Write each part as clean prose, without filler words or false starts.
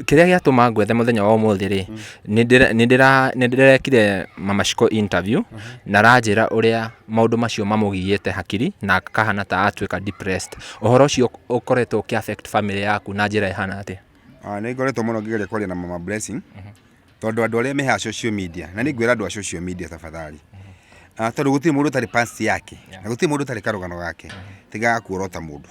Kiria giatuma ngwethe muthenya wa umuthi ri nindirekire Mama Shiko interview na ranjira uria maundu macio mamugiyete hakiri na kahana ta atuika depressed. Uhoro ucio ukoretwo ki affect family yaku na njira ihana ati? Ni ngoretwo muno ngigeria kwaria na Mama Blessing tondu andu aria meha social media na ningwira andu a social media tafadhali tondu gutiri mundu tari past yake na gutiri mundu tari karugano gake tiga kuorota mundu.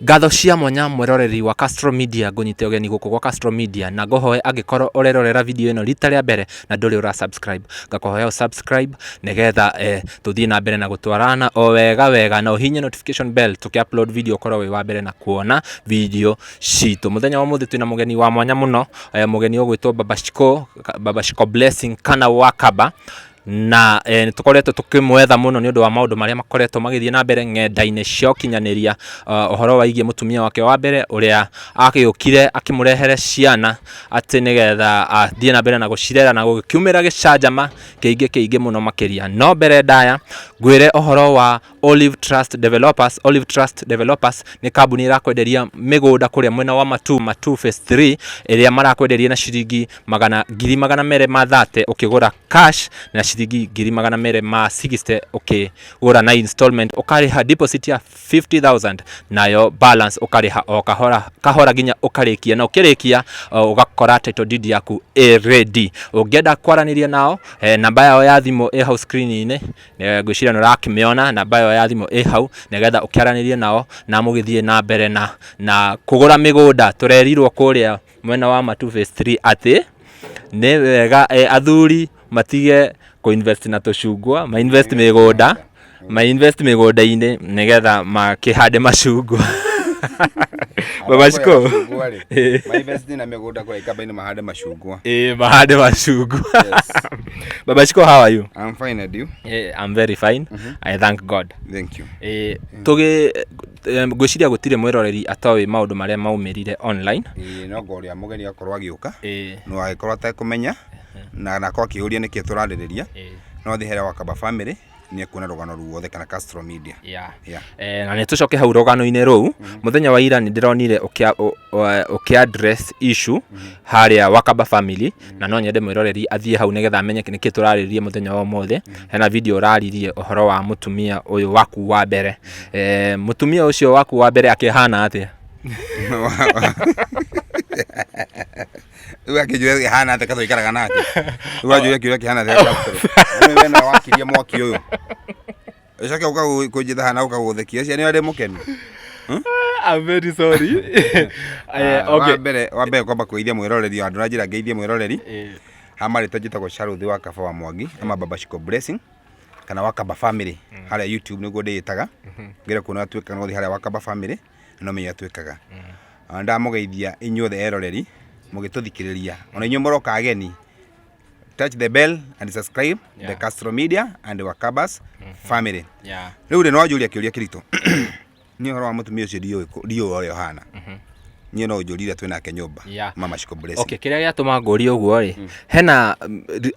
Ngatho cia mwanya mwiroreri wa Castro Media ngunyite ugeni guku gwa Castro Media na ngohoe angikorwo urerorera video ino rita ria mbere na nduri ura subscribe ngakohoya subscribe nigetha tuthie na mbere na gutwarana o wega na uhinye notification bell tuki-upload video korwo wi wa mbere na kuona video citu. Muthenya wa muthi twina mugeni wa mwanya muno mugeni ugwitwo Baba Shiko Blessing kana Wakaba na tukoretwo tukimwetha muno ni undu wa maundu maria makoretwo magithie na mbere ng'enda-ini cia ukinyaniria uhoro wa igie mutumia wake wa mbere uria agiyukire akimurehere ciana ati nigetha athie na mbere na gucirera na gukiumira gicanjama kiingi muno makiria. No mbere ndaya ngwire uhoro wa Olive Trust Developers. Olive Trust Developers ni kambuni irakwenderia migunda kuria mwena wa Matu phase 3 iria marakwenderia na ciringi 230 ukigura cash na ciringi 260 ukigura na installment ukariha deposit ya 50,000 nayo balance ukariha o kahora ginya ukarikia na ukirikia ugakora title deed yaku ready. Ungienda kwaraniria nao namba yao ya thimu hau screen-ini ngwiciria no rakimiona namba yao ya thimu hau nigetha ukiaranirie nao na mugithie na mbere na kugura migunda. Turerirwo kuria mwena wa Matu phase 3 ati ni wega athuri matige kuinvest na tucungwa ma invest migunda-ini nigetha makihande macungwa. Baba Shiko ma invest na migunda kwa ikaba-ini mahande macungwa. Mahande macungwa. Baba Shiko, how are you? I'm fine, and you? I'm very fine. I thank God. Thank you. Tugi ngwiciria gutire mwiroreri atowe maundu maria maumirire online. No ngoria mugeni akorwo agiuka no agikorwo atakumenya na nako akiuria niki turaririria no thihere Wakaba family ni kuona rugano ruothe kana Castro Media. Na ni tucoke hau rugano-ini ruu muthenya wa ira ni ndironire address issue haria Wakaba family na no nyende mwiroreri athie hau nigetha amenye niki turariririe muthenya wa mothe. Hena video raririe uhoro wa mutumia uyu waku wa mbere. Mutumia ucio waku wa mbere akihana atia? Uga kijwe kihana ate katho ikaraga nake. Uga kijwe kijwe kihana ate katho. Wewe na wakiria mwaki uyu. Ecake uka kujitha hana uka guthekia cia ni ari mukeni. I'm very sorry. Okay. Wa mbere kwamba kuithia mwiroreri andu na njira ngeithie mwiroreri. Hamarite njitagwo Sharuthi Wakaba wa Mwangi ama Baba Shiko Blessing kana Wakaba family haria YouTube niguo ndiyitaga. Ngira kuona atuika no thi haria Wakaba family no menya atuikaga. Ndamugeithia inyuothe eroreri mugituthikiriria ona inyu muroka ageni touch the bell and subscribe the Castro Media and Wakaba's family. Riu ri no njuria kiuria kirito ni horo wa mutumia ucio dio oyo hana ni no njurire twinake nyumba Mama Shiko Blessing. Okay, kiria giatuma nguri uguo ri hena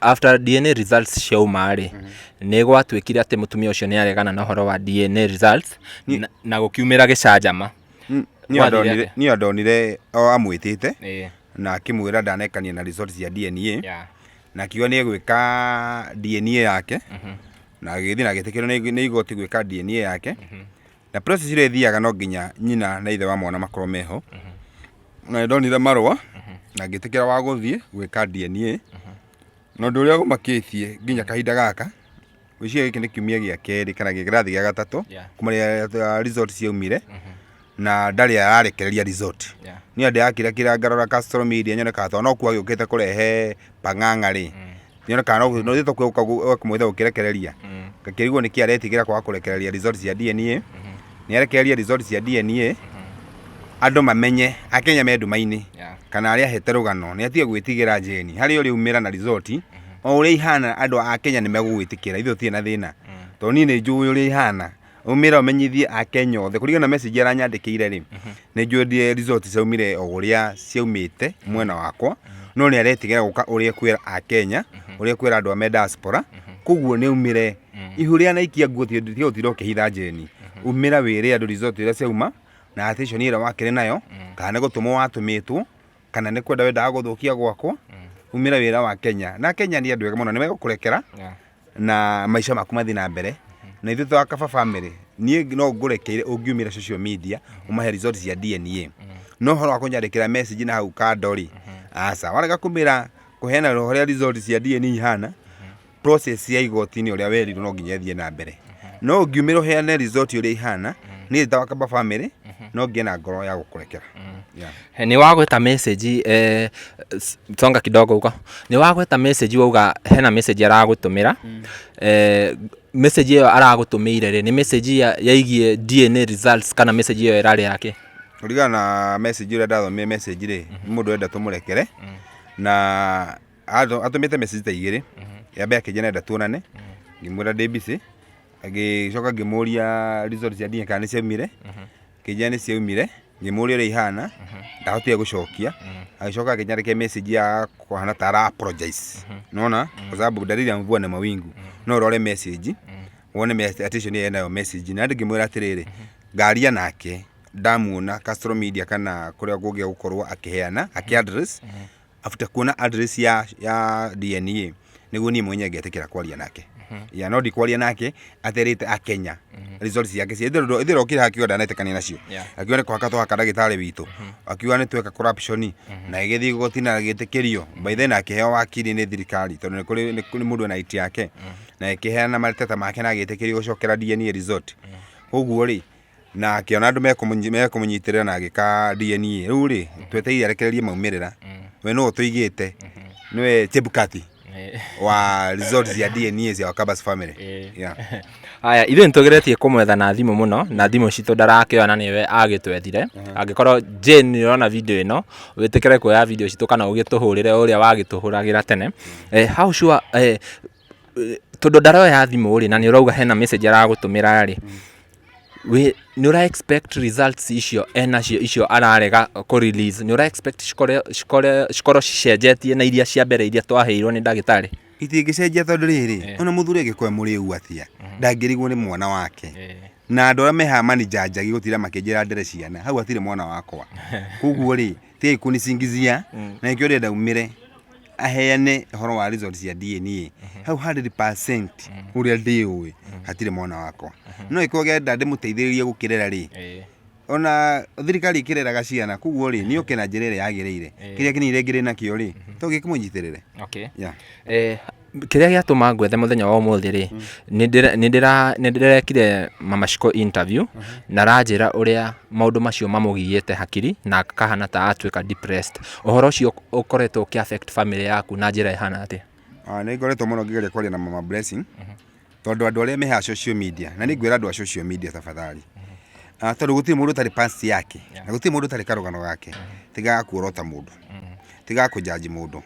after DNA results ciauma ri ni gwatwikire ati mutumia ucio ni aregana na horo wa DNA results na gukiumira gicanjama. Ni adonire amwitite na akimwira ndanekania na results ya DNA na kiwa ni gwika DNA yake na agithi na gitikiro ni igoti gwika DNA yake na process ile thiaga no nginya nyina na ithe wa mwana makorwo meho na ndonire marwa na gitikira wa guthie gwika DNA no nduria gumakithie nginya kahinda gaka wiciria giki ni kiumia gia keri kana girathi gia gatatu kumaria results yaumire na ndari ararekereria resort ni ande akira kira ngarora Castro Media nyone ka to no kwa giukite kurehe pang'ang'a ri nyone ka no thito kwa kumwitha ukirekereria ngakirigwo ni kiaretigira kwa kurekereria results ya DNA ni arekereria results ya DNA andå mamenye akenya me nduma-inĩ kana arĩa hete rũgano nĩ atige gwĩtigĩra Jane harĩa ũrĩ umĩra na resort o ũrĩa ihana andũ a Kenya nĩ megũgwĩtĩkĩra ithuĩ tũtirĩ na thĩna tondũ niĩ nĩ njũĩ ũrĩa ihana umĩra ũmenyithie akenya othe kũringana na message aranyandĩkĩire rĩ nĩ njũĩ resort ciaumire o ũrĩa ciaumĩte mwena wakwa no nĩ aretigĩra gũka ũrĩa kwĩra akenya ũrĩa kwĩra andũ a me diaspora koguo nĩ umĩre ihũrĩa na ikia nguo tiga ũtira ũkĩhitha Jane umĩra wĩre andũ resort ĩrĩa ciauma na attention ĩrĩa wakĩrĩ nayo kana nĩ gũtũmwo watũmĩtwo kana nĩ kwenda wendaga gũthũkia gwakwa umĩra wĩra wa Kenya na Kenya nĩ andũ ega mũno nĩ megũkũrekera na maica maku mathiĩ na mbere na ithuĩ twa Kaba family niĩ no ngũrekeire ũngiumĩra social media umahe resort cia DNA no horo wa kũnyandĩkĩra message na hau kando rĩ aca warega kũmĩra kũheana ũrĩa resort cia DNA ihana process ya igoti-inĩ ũrĩa werirwo no nginya thiĩ na mbere no ngiumĩra ũheane resort ũrĩa ihana niĩ twa Kaba family no ngĩe na ngoro ya gũkũrekera nĩ wagweta message songa kidogo huko nĩ wagweta message wauga hena message aragũtũmĩra message ĩyo aragũtũmĩire rĩ nĩ message yaigie DNA results kana message ĩyo ĩrarĩ yake kũringana na message ũrĩa ndathomire message rĩ mũndũ enda tũmũrekere na atũmĩte message ta igĩrĩ ya mbere akĩnjĩra enda tuonane ngĩmwĩra ndĩ busy agĩcoka ngĩmũria resort cia DNA kana nĩ ciaumire akĩnjĩra nĩ ciaumire ngĩmũria ũrĩa ihana ndahotire gũcokia agĩcoka akĩnyandĩkĩra message ya kũhana ta ara apologize unaona kwa sababu dalili ya mvua na mawingu no ũrore message wone attention yeye nayo message na ngĩmwĩra atĩrĩrĩ ngaria nake ndamuona Castro Media kana kũrĩa kũngĩ gũkorwo akĩheana akĩ-address after kuona address ya DNA nĩguo niĩ mwenye ngetĩkĩra kwaria nake ya no ndikwaria nake aterĩte akenya results yake cia ithero kile hakiwa ndanetĩkania nacio akiwa nĩ kwaka twaka ndagĩtarĩ witũ akiwa nĩ tweka corruption na igĩthiĩ gũgoti na gĩtĩkĩrio by then akĩheo wakiri nĩ thirikari tondũ nĩ mũndũ na iti yake na akĩheana marteta make na gĩtĩkĩrio gũcokera DNA resort koguo rĩ na akiona andũ mekũmũnyitĩrĩra na agĩka DNA rĩu rĩ tweteire arekererie maumĩrĩra we no tũigĩte nĩwe Chebukati wa resort cia DNA cia Kabas family haya ithuĩ nĩtũgeretie kũmwetha na thimũ mũno na thimũ citũ ndarakĩona nĩwe agĩtwethire angĩkorwo Jane nĩũrona video ĩno wĩtĩkĩre kuoya video citũ kana ũgĩtũhũrĩre ũrĩa wagĩtũhũragĩra tene how sure tondũ ndaroya thimũ rĩ na nĩũrauga hena message aragũtũmĩra rĩ nĩ ũra expect results icio ararega kũ release nĩ ũra expect cikorwo cicenjetie na iria cia mbere iria twaheirwo nĩ ndagĩtarĩ itingĩcenjia tondũ rĩrĩ ona mũthuri agĩkorwo mũrĩu atia ndangĩrigwo nĩ mwana wake na andũ arĩa meha manijajagi gũtira makĩnjĩra ndere ciana hau atirĩ mwana wakwa koguo rĩ tiga kũnicingizia na ikĩo rĩenda umĩre aheane horo wa result cia DNA hau 100% ũrĩa ndĩũĩ hatirĩ mwana wakwa no ikogenda ndĩmũteithĩrĩrie gũkĩrera rĩ ona thirikari ikĩreraga ciana koguo rĩ nĩ ũkena njĩra ĩrĩa yagĩrĩire kĩrĩa kĩnire ngĩrĩ nakĩo rĩ to gĩkĩmũnyitĩrĩre kĩrĩa gĩatũma ngwethe mũthenya wa ũmũthĩ rĩ nĩ ndĩrekire Mama Shiko interview na ranjĩra ũrĩa maũndũ macio mamũgiyĩte hakiri na kahana ta atuĩka depressed ũhoro ũcio ũkoretwo ũkĩ affect family yaku na njĩra ihana atĩa nĩ ngoretwo mũno ngĩgeria kwaria na Mama Blessing tondũ andũ arĩa meha social media na nĩ ngwĩra andũ a social media tafadhali tondũ gũtirĩ mũndũ ũtarĩ past yake na gũtirĩ mũndũ ũtarĩ karũgano gake tiga kuorota mũndũ tiga kũjaji mũndũ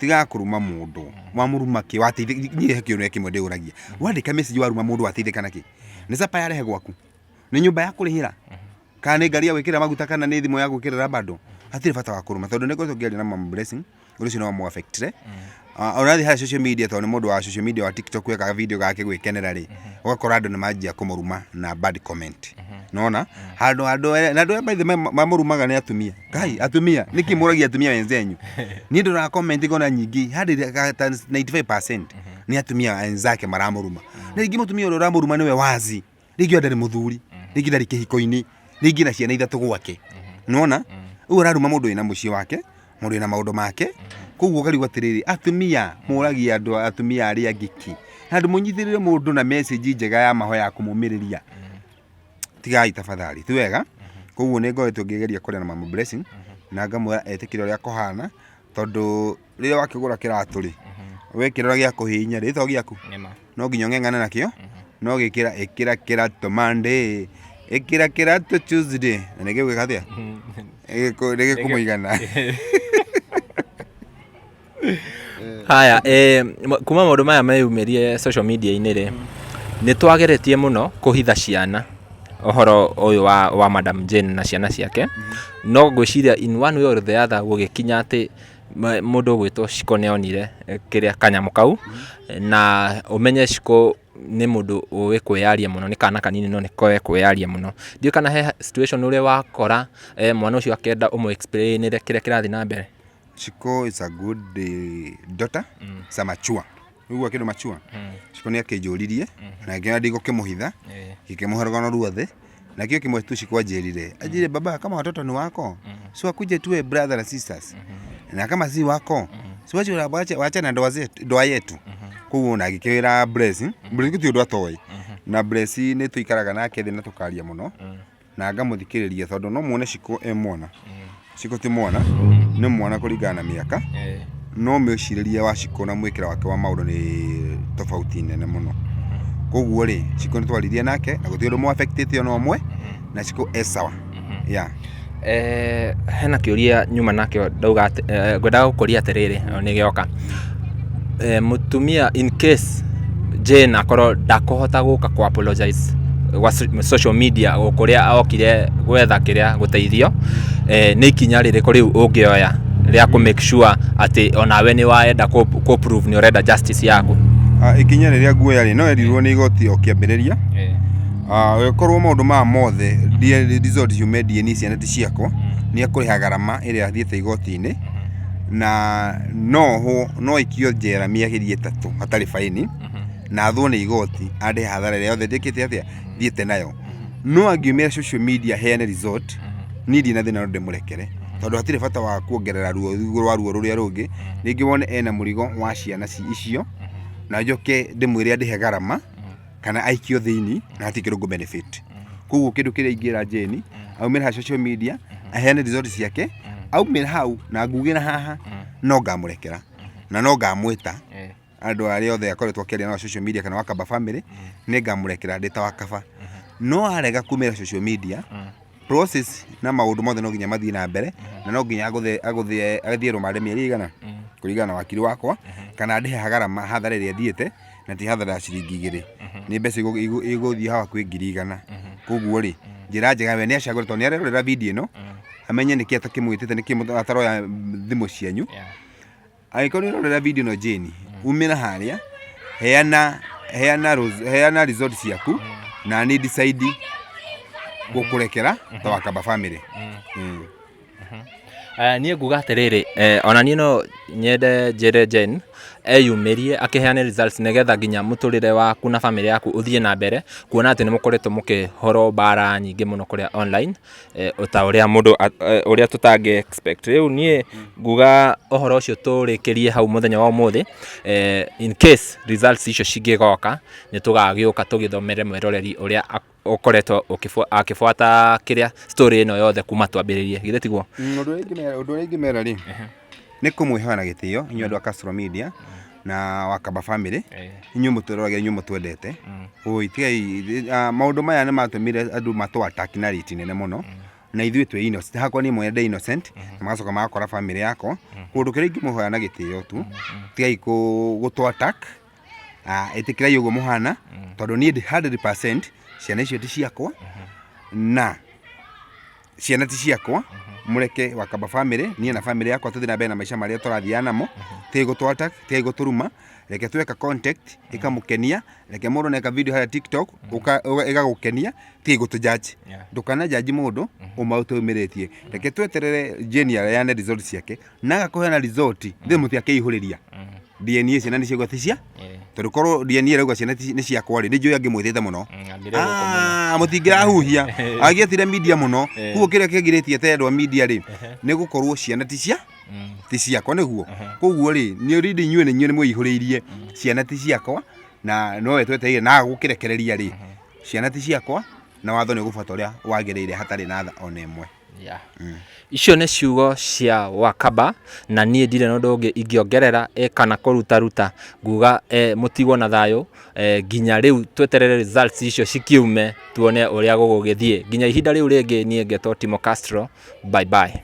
tiga kũruma mũndũ wamũruma kĩ wateithĩka kĩũria kĩmwe ndĩũragia wandĩka message waruma mũndũ wateithĩka nakĩ nĩ sapa yarehe gwaku nĩ nyũmba ya kũrĩhĩra kana nĩ ngari ya gwĩkĩra maguta kana nĩ thimũ ya gwĩkĩra bado hatirĩ bata wa kũruma tondũ nĩ ngoretwo ngĩaria na Mama Blessing ũndũ ũcio no mũaffectire onathi harĩ social media tondũ nĩ mũndũ wa social media wa TikTok gwĩkaga video gake gwĩkenera rĩ ũgakora andũ nĩ manjia kũmũruma na bad comment nona andũ by the mamũrumaga nĩ atumia kai atumia nĩkĩ mũragia atumia wenzenyu niĩ ndĩra comment ngona nyingĩ hadi 95% nĩ atumia wenzake maramũruma na rĩngĩ mũtumia ũrĩa ũramũruma nĩwe wazi rĩngĩ ndarĩ mũthuri rĩngĩ ndarĩ kĩhiko-inĩ rĩngĩ na ciana ithatũ gwake nona ũyũ araruma mũndũ wĩna mũciĩ wake mũndũ wĩna maũndũ make koguo gari gwatirĩrĩ atumia mũragia andũ atumia arĩa ngiki na andũ mũnyithĩrĩre mũndũ na message njega ya mahoya kũmũmĩrĩria tigai tafadhali ti wega koguo nĩ ngoretwo ngĩgeria kũrĩa na Mama Blessing na ngamwĩra etĩkĩre ũrĩa kũhana tondũ rĩrĩa wakĩgũra kĩratũ rĩ wekĩra gĩa kũhihinya rĩ to gĩaku no nginya ng'eng'ane nakĩo no gĩkĩra kĩratũ Monday Ekira kirato Tuesday. Nege wekathia. Nege kumuigana. Haya, kuma maundu maya meyumirie social media-inĩ rĩ, nĩ twageretie mũno kũhitha ciana ohoro ũyũ wa Madam Jane na ciana ciake, no ngwĩciria in one way or the other gũgĩkinya atĩ mũndũ gwĩtwo Shiko nĩonire kĩrĩa kanyamũ kau, na ũmenye Shiko nĩ mũndũ ũĩ kwĩyaria mũno, nĩ kana kanini no nĩ koe kwĩyaria mũno. Ndiũ kana he situation ũrĩa wakora mwana ũcio akĩenda ũmũ-explainĩre kĩrĩa kĩrathiĩ na mbere. Shiko is a good daughter, is a mature. Uguo kĩndũ mature. Shiko nĩ akĩnjũririe, na ngĩona ndigũkĩmũhitha, gĩkĩmũhorogana ruothe, na kĩo kĩmwe tu Shiko anjĩrire. Ajire baba, kama watoto ni wako, so wakuje tuwe brother and sisters. Na kama si wako, so wacha na ndoa yetu. Koguo na agĩkĩwĩra Blessing, Blessing ti ũndũ atoĩ. Na Blessing nĩ tũikaraga nake thĩ na tũkaria mũno, na ngamũthikĩrĩria tondũ no muone Shiko mwana. Shiko ti mwana, nĩ mwana kũringana na mĩaka, no mwĩcirĩrie wa Shiko na mwĩkĩra wake wa maũndũ nĩ tofauti nene mũno. Koguo rĩ, Shiko nĩ twaririe nake, na gũtirĩ ũndũ mũ-affectĩte ona ũmwe, na Shiko sawa. Yeah. Hena kĩũria nyuma nakĩo ndauga ngwendaga gũkũria atĩrĩrĩ nĩ gĩoka. Mũtumia in case Jane akorwo ndakũhota gũka ku apologize wa social media kũrĩa okire gwetha kĩrĩa gũteithio, nĩ ikinya rĩrĩkũ rĩu ũngĩoya rĩa kũ make sure atĩ onawe nĩ waenda kũ prove nĩ ũrenda justice yaku? Ikinya rĩrĩa nguoya rĩ, no erirwo nĩ igoti o kĩambĩrĩria. Korwo maũndũ maya mothe resort ciume DNA ciana ti ciakwa, nĩ ekũrĩha garama ĩrĩa athiĩte igoti-inĩ, na no ikio njera mĩaka 3 hatarĩ faini, na athwo nĩ igoti ande hathara ĩrĩa yothe ndĩkĩte atĩa thiĩte nayo. No angiumĩra social media heane resort, niĩ ndirĩ na thĩna no ndĩmũrekere, tondũ hatirĩ bata wa kuongerera ruo rũrĩa rũngĩ. Rĩngĩ wone ena mũrigo wa ciana icio, na njoke ndĩmwĩre andĩhe garama kana aikio thĩini na hatikĩrĩ ngũ benefit. Koguo kĩndũ kĩrĩa ingĩra Jane, aumĩra ha social media, aheane resort ciake, aumĩra hau na ngugĩra haha, no ngamũrekera na no ngamwĩta andũ arĩa othe akoretwo akĩaria na social media kana Wakaba family, nĩ ngamũrekera ndĩ ta Wakaba. No arega kumĩra social media, process na maũndũ mothe no nginya mathiĩ na mbere, na no nginya agũthiĩ rũmande mĩeri igana kũringana na wakiri wakwa, kana ndĩhe garama hathara ĩrĩa thiĩte, na ti hathara ya ciringi 2. Nĩ mbeca igũthiĩ hawa kwĩ 100,000. Koguo rĩ, njĩra njega we nĩ acagũrĩtwo nĩ arerorera video ĩno, amenye nĩkĩ atakĩmwĩtĩte, nĩkĩ ataroya thimũ cianyu. Angĩkorwo nĩ ũrorera video ĩno Jane, umĩra harĩa, heana resort ciaku, na nĩ decide gũkũrekera ta Wakaba family. Niĩ nguga atĩrĩrĩ, ona niĩ no nyende njĩre Jane eyumĩrie akĩheane results nĩgetha nginya mũtũrĩre waku na family yaku ũthiĩ na mbere, kuona atĩ nĩ mũkoretwo mũkĩhoro mbara nyingĩ mũno kũrĩa online, ta ũrĩa mũndũ ũrĩa tũtangĩ expect. Rĩu niĩ nguga ũhoro ũcio tũrĩkĩrie hau mũthenya wa ũmũthĩ, in case results icio cingĩgoka, nĩ tũgagĩũka tũgĩthomere mwĩroreri ũrĩa ũkoretwo akĩbuata kĩrĩa story ĩno yothe kuma twambĩrĩrie, githĩ tiguo? Ũndũ ũrĩa ingĩmera rĩ, nĩ kũmwĩhoya na gĩtĩo inyuĩ andũ a Castro Media na Wakaba family, inyuĩ mũtũroraga, inyuĩ mũtwendete. Maũndũ maya nĩ matũmire andũ matũ-attack na rate nene mũno, na ithuĩ twĩ innocent. Hakwa niĩ mwene ndĩ innocent, na magacoka magakora family yakwa. Kũndũ kĩrĩa ingĩmũhoya na gĩtĩo tu, tigai gũtũ-attack, ĩtĩkĩrai ũguo mũhana, tondũ niĩ 100% ciana icio ti ciakwa, na ciana ti ciakwa. Mũreke Wakaba family, niĩ na family yakwa tũthiĩ na mbere na maica marĩa tũrathiaga namo, tigai gũtũ-attack, tigai gũtũruma, reke tweka contact ĩkamũkenia, reke mũndũ neka video harĩa TikTok ĩgagũkenia, tigai gũtũ-judge. Ndũkana judge mũndũ ũmaũtũmĩrĩtie. Reke tweterere Jane aheane resort ciake, na agakũheana resort, ndĩ mũtiakĩihũrĩria. DNA ciana nĩ ciaigua ti cia, tondũ korwo DNA arauga ciana nĩ ciakwa rĩ, nĩ njũĩ angĩmwĩtĩte mũno. Mũtingĩrahuhia, agĩetire media mũno. Koguo kĩrĩa kĩgirĩtie tendwa media rĩ, nĩ gũkorwo ciana ti ciakwa nĩguo. Koguo rĩ, nĩ already inyuĩ nĩ mwĩihũrĩirie ciana ti ciakwa, na no we twetereire na gũkĩrekereria rĩ, ciana ti ciakwa, na watho nĩ ũgũbuata ũrĩa wagĩrĩire hatarĩ na tha ona ĩmwe. Icio nĩ ciugo cia Wakaba na niĩ ndirĩ na ũndũ ũngĩ ingĩongerera kana kũruta nguga mũtigwo na thayũ nginya rĩu tweterere results icio cikiume tuone ũrĩa gũgũgĩthiĩ. Nginya ihinda rĩu rĩngĩ niĩ ngetwo Timo Castro, bye bye.